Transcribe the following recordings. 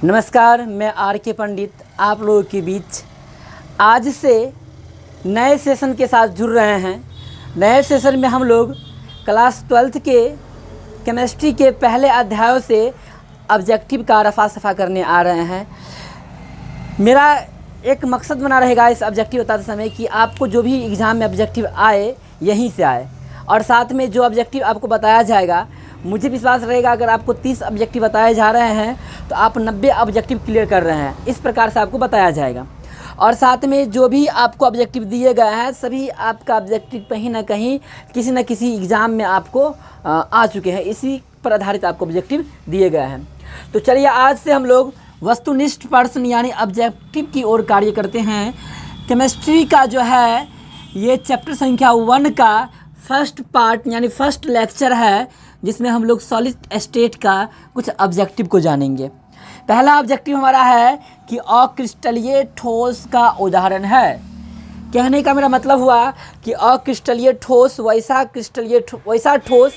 नमस्कार, मैं आर के पंडित आप लोगों के बीच आज से नए सेशन के साथ जुड़ रहे हैं। नए सेशन में हम लोग क्लास 12th के केमिस्ट्री के पहले अध्यायों से ऑब्जेक्टिव का रफा सफ़ा करने आ रहे हैं। मेरा एक मकसद बना रहेगा इस ऑब्जेक्टिव बताते समय कि आपको जो भी एग्ज़ाम में ऑब्जेक्टिव आए यहीं से आए, और साथ में जो ऑब्जेक्टिव आपको बताया जाएगा, मुझे विश्वास रहेगा अगर आपको 30 ऑब्जेक्टिव बताए जा रहे हैं तो आप 90 ऑब्जेक्टिव क्लियर कर रहे हैं। इस प्रकार से आपको बताया जाएगा। और साथ में जो भी आपको ऑब्जेक्टिव दिए गए हैं सभी आपका ऑब्जेक्टिव कहीं ना कहीं किसी न किसी एग्ज़ाम में आपको आ चुके हैं। इसी पर आधारित आपको ऑब्जेक्टिव दिए गए हैं। तो चलिए आज से हम लोग वस्तुनिष्ठ प्रश्न यानी ऑब्जेक्टिव की ओर कार्य करते हैं। केमिस्ट्री का जो है ये चैप्टर संख्या 1 का फर्स्ट पार्ट यानी फर्स्ट लेक्चर है, जिसमें हम लोग सॉलिड स्टेट का कुछ ऑब्जेक्टिव को जानेंगे। पहला ऑब्जेक्टिव हमारा है कि अक्रिस्टलीय ठोस का उदाहरण है। कहने का मेरा मतलब हुआ कि अक्रिस्टलीय ठोस वैसा ठोस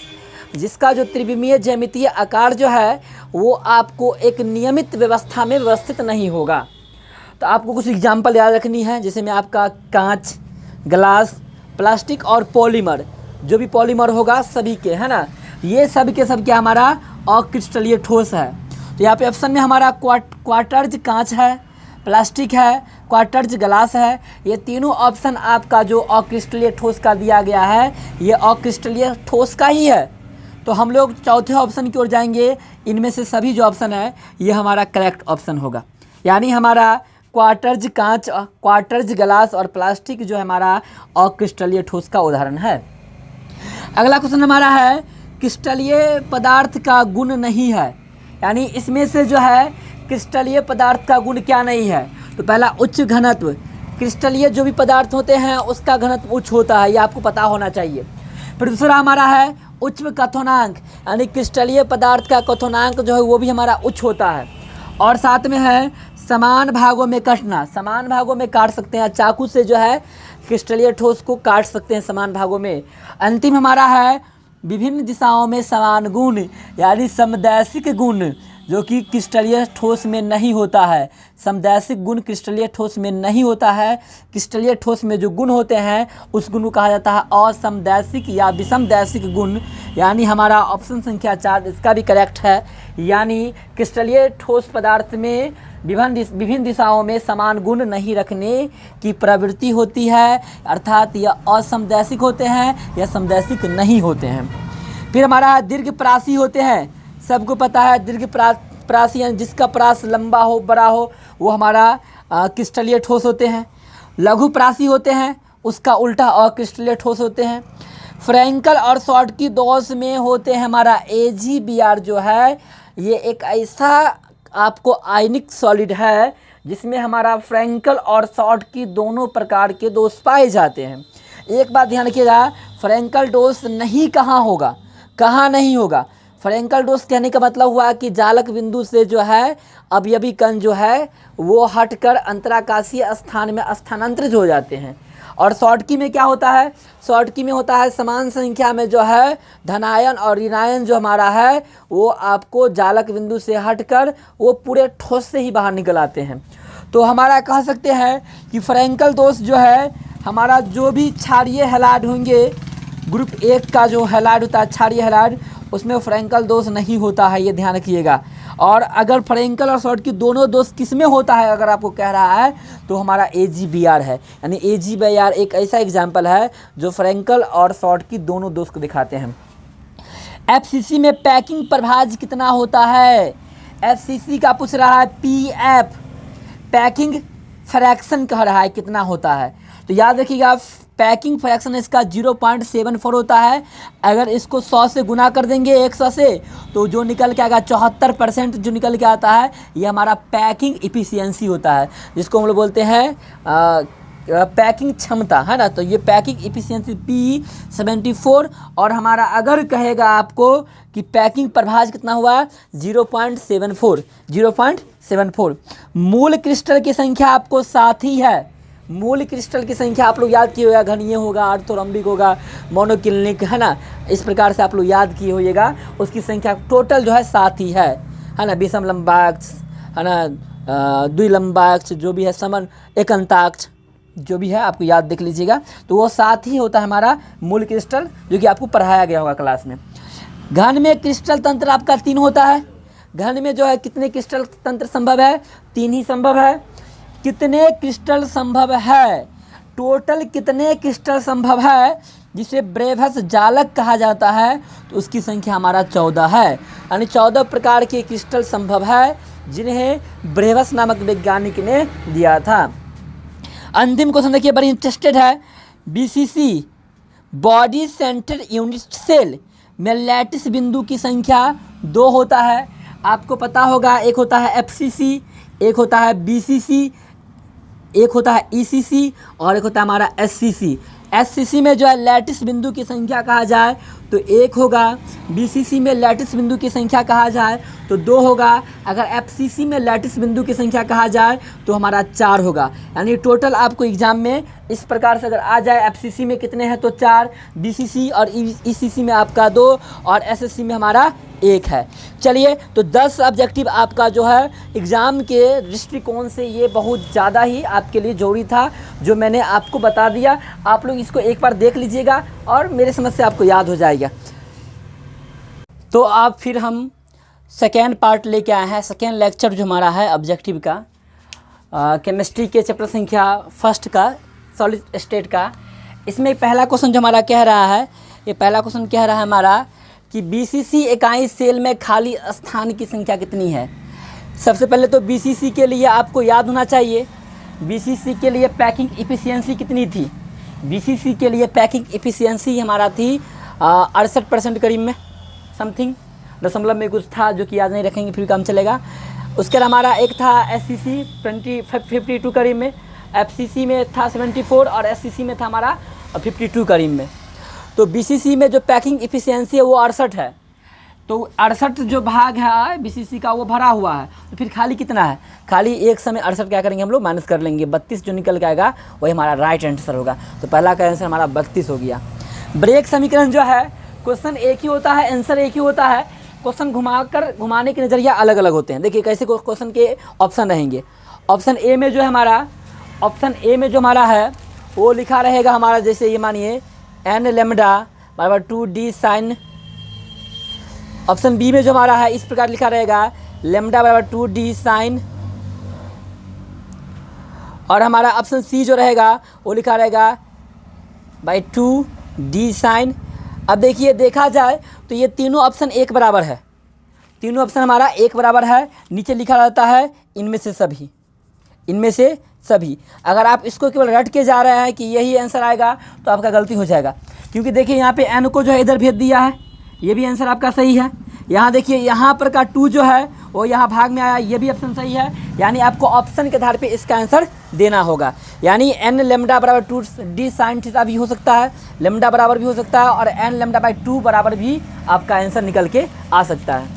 जिसका जो त्रिविमीय ज्यामितीय आकार जो है वो आपको एक नियमित व्यवस्था में व्यवस्थित नहीं होगा। तो आपको कुछ एग्जाम्पल याद रखनी है, जैसे में आपका कांच, ग्लास, प्लास्टिक और पॉलीमर, जो भी पॉलीमर होगा सभी के, है ना, ये सब के सब क्या हमारा अक्रिस्टलीय ठोस है। तो यहाँ पे ऑप्शन में हमारा क्वार्टर्ज कांच है, प्लास्टिक है, क्वार्टर्ज ग्लास है। ये तीनों ऑप्शन आपका जो अक्रिस्टलीय ठोस का दिया गया है ये अक्रिस्टलीय ठोस का ही है। तो हम लोग चौथे ऑप्शन की ओर जाएंगे। इनमें से सभी जो ऑप्शन है ये हमारा करेक्ट ऑप्शन होगा, यानी हमारा क्वार्टर्ज कांच, क्वार्टर्ज ग्लास और प्लास्टिक जो है हमारा अक्रिस्टलीय ठोस का उदाहरण है। अगला क्वेश्चन हमारा है क्रिस्टलीय पदार्थ का गुण नहीं है, यानी इसमें से जो है क्रिस्टलीय पदार्थ का गुण क्या नहीं है। तो पहला उच्च घनत्व, क्रिस्टलीय जो भी पदार्थ होते हैं उसका घनत्व उच्च होता है, ये आपको पता होना चाहिए। फिर दूसरा हमारा है उच्च क्वथनांक, यानी क्रिस्टलीय पदार्थ का क्वथनांक जो है वो भी हमारा उच्च होता है। और साथ में है समान भागों में कटना, समान भागों में काट सकते हैं, चाकू से जो है क्रिस्टलीय ठोस को काट सकते हैं समान भागों में। अंतिम हमारा है विभिन्न दिशाओं में समान गुण, यानी समदैशिक गुण, जो कि क्रिस्टलीय ठोस में नहीं होता है। समदैशिक गुण क्रिस्टलीय ठोस में नहीं होता है। क्रिस्टलीय ठोस में जो गुण होते हैं उस गुण को कहा जाता है असमदैशिक या विषमदैशिक गुण, यानी हमारा ऑप्शन संख्या 4 इसका भी करेक्ट है। यानी क्रिस्टलीय ठोस पदार्थ में विभिन्न दिशाओं में समान गुण नहीं रखने की प्रवृत्ति होती है, अर्थात यह असमदैशिक होते हैं या समदैशिक नहीं होते हैं। फिर हमारा दीर्घप्रासी होते हैं, सबको पता है दीर्घप्रासी यानी जिसका प्रास लंबा हो, बड़ा हो, वो हमारा क्रिस्टलीय ठोस होते हैं। लघुप्रासी होते हैं, उसका उल्टा अक्रिस्टलीय ठोस होते हैं। फ्रैंकल और शॉर्टकी दोष में होते हैं हमारा AgBr जो है ये एक ऐसा आपको आयनिक सॉलिड है जिसमें हमारा फ्रैंकल और शॉर्टकी दोनों प्रकार के दोष पाए जाते हैं। एक बात ध्यान रखिएगा, फ्रैंकल दोष नहीं कहाँ होगा, कहाँ नहीं होगा। फ्रैंकल दोष कहने का मतलब हुआ कि जालक बिंदु से जो है अवयवी कण जो है वो हटकर अंतराकाशीय स्थान में स्थानांतरित हो जाते हैं। और शॉर्टकी में क्या होता है, शॉर्टकी में होता है समान संख्या में जो है धनायन और ऋणायन जो हमारा है वो आपको जालक बिंदु से हटकर वो पूरे ठोस से ही बाहर निकल आते हैं। तो हमारा कह सकते हैं कि फ्रैंकल दोष जो है हमारा जो भी क्षारीय हैलाइड होंगे, ग्रुप 1 का जो हैलाइड होता है क्षारीय हैलाइड, उसमें फ्रैंकल दोष नहीं होता है, ये ध्यान रखिएगा। और अगर फ्रैंकल और शॉर्टकी दोनों दोष किस में होता है अगर आपको कह रहा है तो हमारा AgBr है, यानी AgBr एक ऐसा एग्जाम्पल है जो फ्रैंकल और शॉर्टकी दोनों दोष को दिखाते हैं। FCC में पैकिंग प्रभाज कितना होता है, FCC का पूछ रहा है PF, पैकिंग फ्रैक्शन कह रहा है कितना होता है। तो याद रखिएगा पैकिंग फ्रैक्शन इसका 0.74 होता है। अगर इसको 100 से गुना कर देंगे 100 से तो जो निकल के आएगा 74% जो निकल के आता है ये हमारा पैकिंग इफिशियंसी होता है, जिसको हम लोग बोलते हैं पैकिंग क्षमता, है ना। तो ये पैकिंग इफिशियंसी P74। और हमारा अगर कहेगा आपको कि पैकिंग प्रभाज कितना हुआ 0.74। मूल क्रिस्टल की संख्या आपको 7 ही है। मूल क्रिस्टल की संख्या आप लोग याद किए होगा, घनीय होगा, ऑर्थोरम्बिक होगा, मोनोक्लिनिक, है ना, इस प्रकार से आप लोग याद किए होइएगा। उसकी संख्या टोटल जो है 7 ही है ना। विषम लंबाक्स, है ना, द्विलंबाक्ष जो भी है, समन एकंताक्ष जो भी है आपको याद देख लीजिएगा। तो वो साथ ही होता है हमारा मूल क्रिस्टल, जो कि आपको पढ़ाया गया होगा क्लास में। घन में क्रिस्टल तंत्र आपका 3 होता है। घन में जो है कितने क्रिस्टल तंत्र संभव है? 3 ही संभव है। कितने क्रिस्टल संभव है? टोटल कितने क्रिस्टल संभव है जिसे ब्रेवस जालक कहा जाता है? तो उसकी संख्या हमारा 14 है, यानी 14 प्रकार के क्रिस्टल संभव है जिन्हें ब्रेवस नामक वैज्ञानिक ने दिया था। अंतिम क्वेश्चन देखिए, बड़ी इंटरेस्टेड है। BCC body centre unit cell में लैटिस बिंदु की संख्या 2 होता है। आपको पता होगा, एक होता है एफसीसी, एक होता है बीसीसी, एक होता है ईसीसी और एक होता है हमारा एससीसी। एससीसी में जो है लैटिस बिंदु की संख्या कहा जाए तो 1 होगा, बीसीसी में लैटिस बिंदु की संख्या कहा जाए तो 2 होगा, अगर एफसीसी में लैटिस बिंदु की संख्या कहा जाए तो हमारा 4 होगा। यानी टोटल आपको एग्जाम में इस प्रकार से अगर आ जाए, एफसीसी में कितने हैं तो 4, बीसीसी और ईसीसी में आपका 2 और एसएससी में हमारा 1 है। चलिए, तो 10 ऑब्जेक्टिव आपका जो है एग्ज़ाम के दृष्टिकोण से ये बहुत ज़्यादा ही आपके लिए ज़रूरी था, जो मैंने आपको बता दिया। आप लोग इसको एक बार देख लीजिएगा और मेरे समझ से आपको याद हो जाएगा। तो अब फिर हम सेकेंड पार्ट लेके आए हैं, सेकेंड लेक्चर जो हमारा है ऑब्जेक्टिव का, केमिस्ट्री के चैप्टर संख्या 1 का, सॉलिड स्टेट का। इसमें पहला क्वेश्चन जो हमारा कह रहा है, ये पहला क्वेश्चन कह रहा है हमारा कि बीसीसी इकाई सेल में खाली स्थान की संख्या कितनी है। सबसे पहले तो बीसीसी के लिए आपको याद होना चाहिए, बीसीसी के लिए पैकिंग इफ़िशियंसी कितनी थी। बीसीसी के लिए पैकिंग इफ़िशियंसी हमारा थी 68% करीब में, समथिंग दशमलव में कुछ था जो कि याद नहीं रखेंगे फिर काम चलेगा। उसके बाद हमारा एक था एससीसी 52 करीब में, एफसीसी में था 74 और एससीसी में था हमारा 52 करीब में। तो बीसीसी में जो पैकिंग इफ़िशियंसी है वो 68 है। तो 68 जो भाग है बीसीसी का वो भरा हुआ है, तो फिर खाली कितना है? खाली एक समय 68 क्या करेंगे हम लोग, माइनस कर लेंगे, 32 जो निकल के आएगा वही हमारा राइट आंसर होगा। तो पहला का आंसर हमारा 32 हो गया। ब्रेक समीकरण जो है, क्वेश्चन एक ही होता है, आंसर एक ही होता है, क्वेश्चन घुमाने के नज़रिया अलग अलग होते हैं। देखिए कैसे क्वेश्चन के ऑप्शन रहेंगे। ऑप्शन ए में जो है हमारा, ऑप्शन ए में जो हमारा है वो लिखा रहेगा हमारा, जैसे ये मानिए n लेमडा बराबर 2d साइन। ऑप्शन बी में जो हमारा है इस प्रकार लिखा रहेगा लेमडा बराबर 2d साइन। और हमारा ऑप्शन सी जो रहेगा वो लिखा रहेगा बाई 2d साइन। अब देखिए, देखा जाए तो ये तीनों ऑप्शन एक बराबर है, तीनों ऑप्शन हमारा एक बराबर है। नीचे लिखा रहता है इनमें से सभी, इनमें से सभी। अगर आप इसको केवल रट के जा रहे हैं कि यही आंसर आएगा तो आपका गलती हो जाएगा, क्योंकि देखिए यहाँ पे n को जो है इधर भेज दिया है, ये भी आंसर आपका सही है। यहाँ देखिए यहाँ पर का 2 जो है वो यहाँ भाग में आया, ये भी ऑप्शन सही है। यानी आपको ऑप्शन के आधार पे इसका आंसर देना होगा। यानी n लेमडा बराबर 2d साइन थीटा भी हो सकता है, लेमडा बराबर भी हो सकता है, और n लेमडा बाई 2 बराबर भी आपका आंसर निकल के आ सकता है।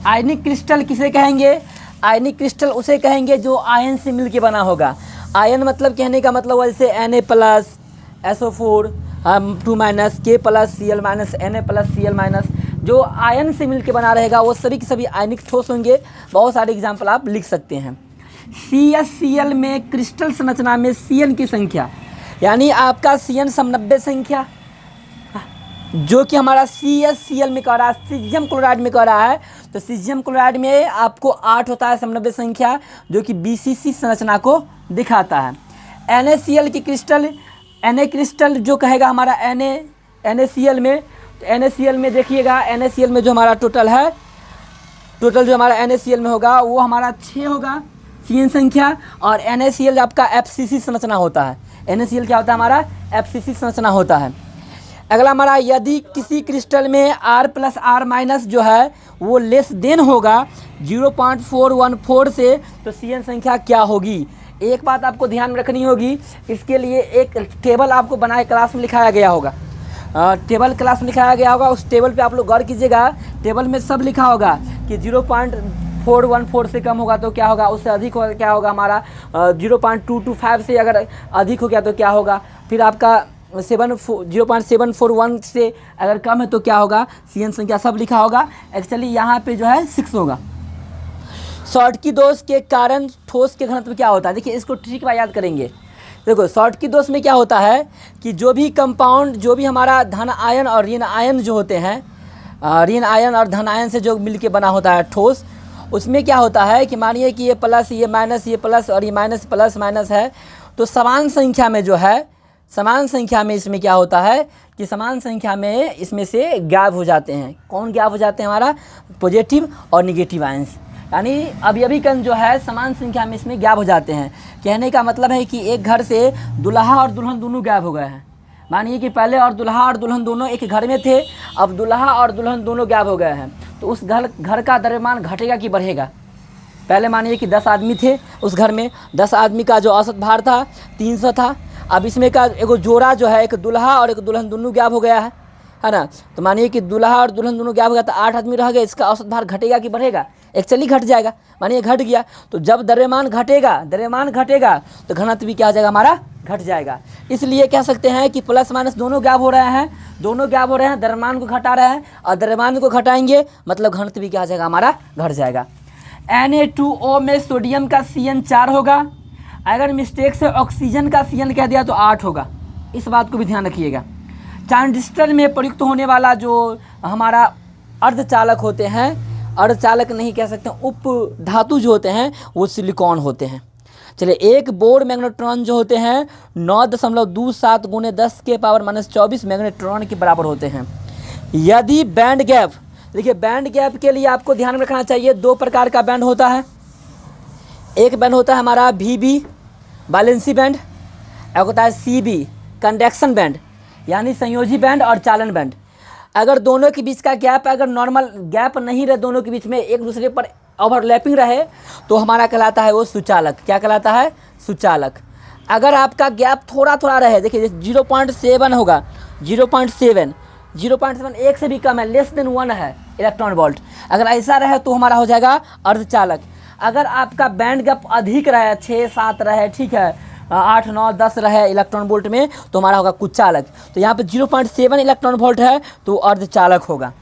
आयनिक क्रिस्टल किसे कहेंगे? आयनिक क्रिस्टल उसे कहेंगे जो आयन से मिलके बना होगा। आयन मतलब कहने का मतलब जैसे Na plus SO4 2 minus K plus Cl minus Na plus Cl minus, जो आयन से मिलके बना रहेगा वो सभी के सभी आयनिक ठोस होंगे। बहुत सारे एग्जाम्पल आप लिख सकते हैं। CsCl में क्रिस्टल संरचना में Cn की संख्या, यानी आपका Cn समनव्य संख्या जो कि हमारा CsCl में कह रहा है, सीजियम क्लोराइड में कह रहा है। तो सीजियम क्लोराइड में आपको 8 होता है समनव्य संख्या, जो कि BCC संरचना को दिखाता है। NaCl की क्रिस्टल, Na क्रिस्टल जो कहेगा हमारा NaCl में, तो NaCl में देखिएगा, NaCl में जो हमारा टोटल है, टोटल जो हमारा NaCl में होगा वो हमारा 6 होगा Cn संख्या। और NaCl आपका FCC संरचना होता है। NaCl क्या होता है हमारा? FCC संरचना होता है। अगला हमारा, यदि किसी क्रिस्टल में R प्लस R माइनस जो है वो लेस देन होगा 0.414 से, तो Cn संख्या क्या होगी? एक बात आपको ध्यान में रखनी होगी, इसके लिए एक टेबल आपको बनाए क्लास में लिखाया गया होगा, टेबल क्लास में लिखाया गया होगा। उस टेबल पे आप लोग गौर कीजिएगा, टेबल में सब लिखा होगा कि 0.414 से कम होगा तो क्या होगा, उससे अधिक होगा क्या होगा हमारा, 0.225 से अगर अधिक हो गया तो क्या होगा, फिर आपका 0.741 से अगर कम है तो क्या होगा, Cn संख्या सब लिखा होगा। एक्चुअली यहाँ पे जो है 6 होगा। शॉर्टकी दोष के कारण ठोस के घनत्व क्या होता है? देखिए इसको ठीक बात याद करेंगे। देखो शॉर्टकी दोष में क्या होता है कि जो भी कंपाउंड, जो भी हमारा धन आयन और ऋण आयन जो होते हैं, ऋण आयन और धन आयन से जो मिलके बना होता है ठोस, उसमें क्या होता है कि मानिए कि ये प्लस, ये माइनस, ये प्लस और ये माइनस प्लस माइनस है, तो समान संख्या में जो है, समान संख्या में इसमें क्या होता है कि समान संख्या में इसमें से गायब हो जाते हैं। कौन गायब हो जाते हैं? हमारा पॉजिटिव और निगेटिव आयंस, यानी अभी कण जो है समान संख्या में इसमें गायब हो जाते हैं। कहने का मतलब है कि एक घर से दुल्हा और दुल्हन दोनों गायब हो गए हैं। मानिए कि पहले और दुल्हा और दुल्हन दोनों एक घर में थे, अब दुल्हा और दुल्हन दोनों गायब हो गए हैं, तो उस घर का द्रव्यमान घटेगा कि बढ़ेगा? पहले मानिए कि 10 आदमी थे उस घर में, 10 आदमी का जो औसत भार था 300 था। अब इसमें का एगो जोड़ा जो है, एक दुल्हा और एक दुल्हन दोनों गायब हो गया है ना। तो मानिए कि दुल्हा और दुल्हन दोनों गायब हो गया, तो 8 आदमी रह गए, इसका औसत भार घटेगा कि बढ़ेगा? एक्चुअली घट जाएगा। मानिए घट गया, तो जब द्रव्यमान घटेगा तो घनत्व भी क्या हो जाएगा? हमारा घट जाएगा। इसलिए कह सकते हैं कि प्लस माइनस दोनों गायब हो रहे हैं, द्रव्यमान को घटा रहे हैं, और द्रव्यमान को घटाएंगे मतलब घनत्व भी क्या हो जाएगा? हमारा घट जाएगा। Na2O में सोडियम का Cn 4 होगा, अगर मिस्टेक से ऑक्सीजन का Cn कह दिया तो 8 होगा। इस बात को भी ध्यान रखिएगा। ट्रांजिस्टर में प्रयुक्त होने वाला जो हमारा अर्धचालक होते हैं, अर्धचालक नहीं कह सकते, उप धातु जो होते हैं वो सिलिकॉन होते हैं। चलिए, एक बोर मैग्नेट्रॉन जो होते हैं 9.27 × 10⁻⁻24 मैग्नेट्रॉन के बराबर होते हैं। यदि बैंड गैप, देखिए बैंड गैप के लिए आपको ध्यान रखना चाहिए, 2 प्रकार का बैंड होता है। एक बैंड होता है हमारा VB बैलेंसी बैंड, एक होता है CB कंडक्शन बैंड, यानी संयोजी बैंड और चालन बैंड। अगर दोनों के बीच का गैप, अगर नॉर्मल गैप नहीं रहे दोनों के बीच में, एक दूसरे पर ओवरलैपिंग रहे, तो हमारा कहलाता है वो सुचालक। क्या कहलाता है? सुचालक। अगर आपका गैप थोड़ा थोड़ा रहे, देखिए 0.7 होगा, 0.7 एक से भी कम है, लेस देन 1 है इलेक्ट्रॉन वोल्ट, अगर ऐसा रहे तो हमारा हो जाएगा अर्धचालक। अगर आपका बैंड गैप अधिक रहे, 6-7 रहे, ठीक है, 8-9-10 रहे इलेक्ट्रॉन वोल्ट में, तो हमारा होगा कुचालक। तो यहाँ पे 0.7 इलेक्ट्रॉन वोल्ट है तो अर्धचालक होगा।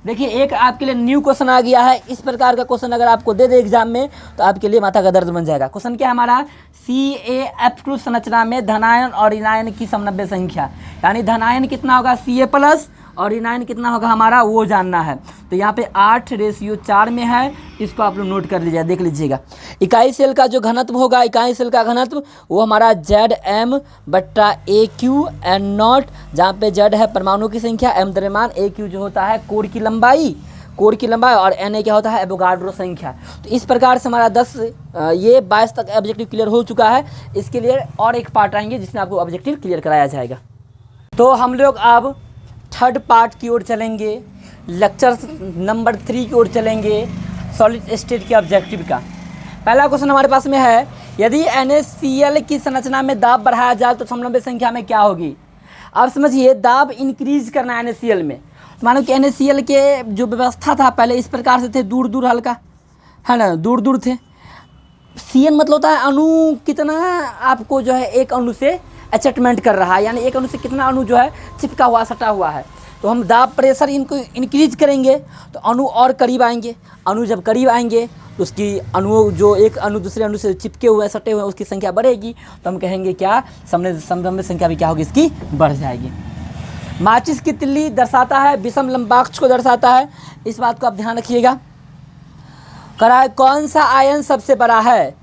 देखिए एक आपके लिए न्यू क्वेश्चन आ गया है। इस प्रकार का क्वेश्चन अगर आपको दे एग्जाम में तो आपके लिए माथा का दर्द बन जाएगा। क्वेश्चन क्या है हमारा? CaF2 संरचना में धनायन और ऋणायन की समनव्य संख्या, यानी धनायन कितना होगा Ca+ और ऋणायन कितना होगा हमारा, वो जानना है। तो यहाँ पे 8:4 में है, इसको आप लोग नोट कर लीजिए, देख लीजिएगा। इकाई सेल का जो घनत्व होगा, इकाई सेल का घनत्व वो हमारा Zm/AQ/N0, जहाँ पे Z है परमाणु की संख्या, M द्रव्यमान, AQ जो होता है कोर की लंबाई, और Na क्या होता है? एवोगाड्रो संख्या। तो इस प्रकार से हमारा 22 तक ऑब्जेक्टिव क्लियर हो चुका है। इसके लिए और एक पार्ट आएंगे जिसमें आपको ऑब्जेक्टिव क्लियर कराया जाएगा। तो हम लोग अब थर्ड पार्ट की ओर चलेंगे, लेक्चर नंबर 3 की ओर चलेंगे, सॉलिड स्टेट के ऑब्जेक्टिव का। पहला क्वेश्चन हमारे पास में है, यदि NaCl की संरचना में दाब बढ़ाया जाए तो समनव्य संख्या में क्या होगी? अब समझिए, दाब इंक्रीज करना है NaCl में। मानो कि NaCl के जो व्यवस्था था पहले इस प्रकार से थे, दूर दूर हल्का, है ना, दूर दूर थे। Cn मतलब होता है अणु कितना आपको जो है एक अणु से अटैचमेंट कर रहा है, यानी एक अणु से कितना अणु जो है चिपका हुआ, सटा हुआ है। तो हम दाब प्रेशर इनको इंक्रीज करेंगे तो अणु और करीब आएंगे। अणु जब करीब आएंगे तो उसकी अणु, जो एक अणु दूसरे अणु से चिपके हुए सटे हुए, उसकी संख्या बढ़ेगी। तो हम कहेंगे क्या? समनव्य संख्या भी क्या होगी? इसकी बढ़ जाएगी। माचिस की तिल्ली दर्शाता है, विषम लंबाक्ष को दर्शाता है। इस बात को आप ध्यान रखिएगा। कौन सा आयन सबसे बड़ा है?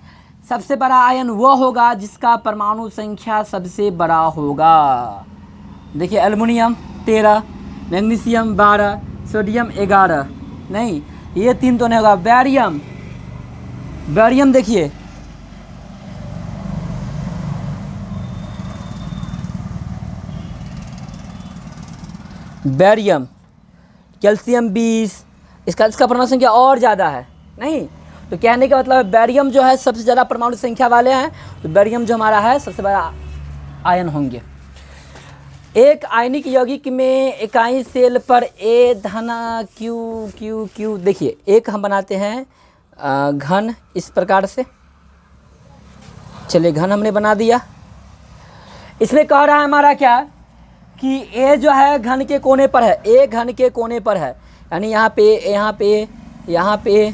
सबसे बड़ा आयन वो होगा जिसका परमाणु संख्या सबसे बड़ा होगा। देखिए एल्युमिनियम 13, मैग्नीशियम 12, सोडियम 11, नहीं ये 3 तो नहीं होगा। बैरियम देखिए, बैरियम, कैल्शियम 20, इसका परमाणु संख्या और ज़्यादा है। नहीं, तो कहने का मतलब है बैरियम जो है सबसे ज़्यादा परमाणु संख्या वाले हैं, तो बैरियम जो हमारा है सबसे बड़ा आयन होंगे। एक आयनिक यौगिक में इकाई सेल पर A धन Q, देखिए एक हम बनाते हैं घन इस प्रकार से। चलिए घन हमने बना दिया। इसमें कह रहा है हमारा क्या कि A जो है घन के कोने पर है, A घन के कोने पर है, यानी यहाँ पे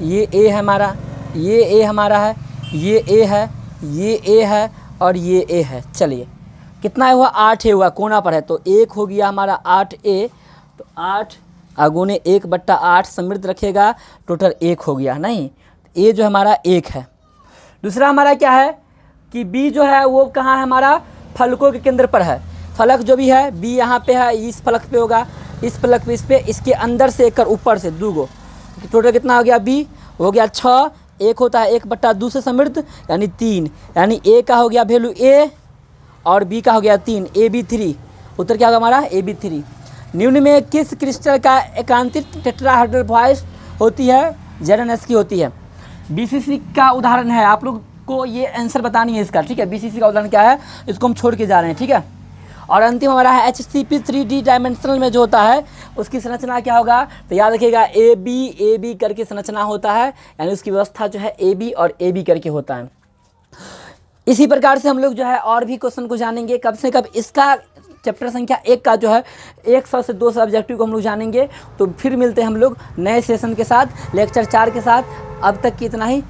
ये ए है हमारा, ये ए हमारा है, ये ए है, ये ए है और ये ए है। चलिए कितना हुआ, 8 ए हुआ, कोना पर है तो 1 हो गया हमारा 8 ए, तो 8 आगुने 1/8 समृद्ध रखेगा, टोटल 1 हो गया नहीं, ए जो हमारा 1 है। दूसरा हमारा क्या है कि बी जो है वो कहाँ है हमारा, फलकों के केंद्र पर है। फलक जो भी है बी यहाँ पे है, इस फलक पे होगा, इस फलक पे, इस पे, इसके अंदर से एक कर ऊपर से 2 गो, टोटल कितना हो गया, बी हो गया 6, 1 होता है 1/2 से समृद्ध यानी 3, यानी ए का हो गया वैल्यू ए और बी का हो गया 3, AB3। उत्तर क्या होगा हमारा, AB3। निम्न में किस क्रिस्टल का एकांतित टेट्राहेड्रल वॉइस होती है, ZnS की होती है। BCC का उदाहरण है, आप लोग को ये आंसर बतानी है इसका, ठीक है। BCC का उदाहरण क्या है, इसको हम छोड़ के जा रहे हैं, ठीक है। और अंतिम हमारा है HCP3D डायमेंशनल में जो होता है उसकी संरचना क्या होगा, तो याद रखिएगा AB करके संरचना होता है, यानी उसकी व्यवस्था जो है AB और AB करके होता है। इसी प्रकार से हम लोग जो है और भी क्वेश्चन को जानेंगे, कब से कब इसका चैप्टर संख्या 1 का जो है 100 से 200 ऑब्जेक्टिव को हम लोग जानेंगे। तो फिर मिलते हैं हम लोग नए सेशन के साथ, लेक्चर 4 के साथ। अब तक की इतना ही,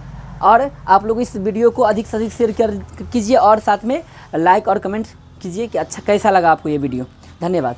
और आप लोग इस वीडियो को अधिक से अधिक शेयर कीजिए और साथ में लाइक और कमेंट कीजिए कि अच्छा कैसा लगा आपको ये वीडियो। धन्यवाद।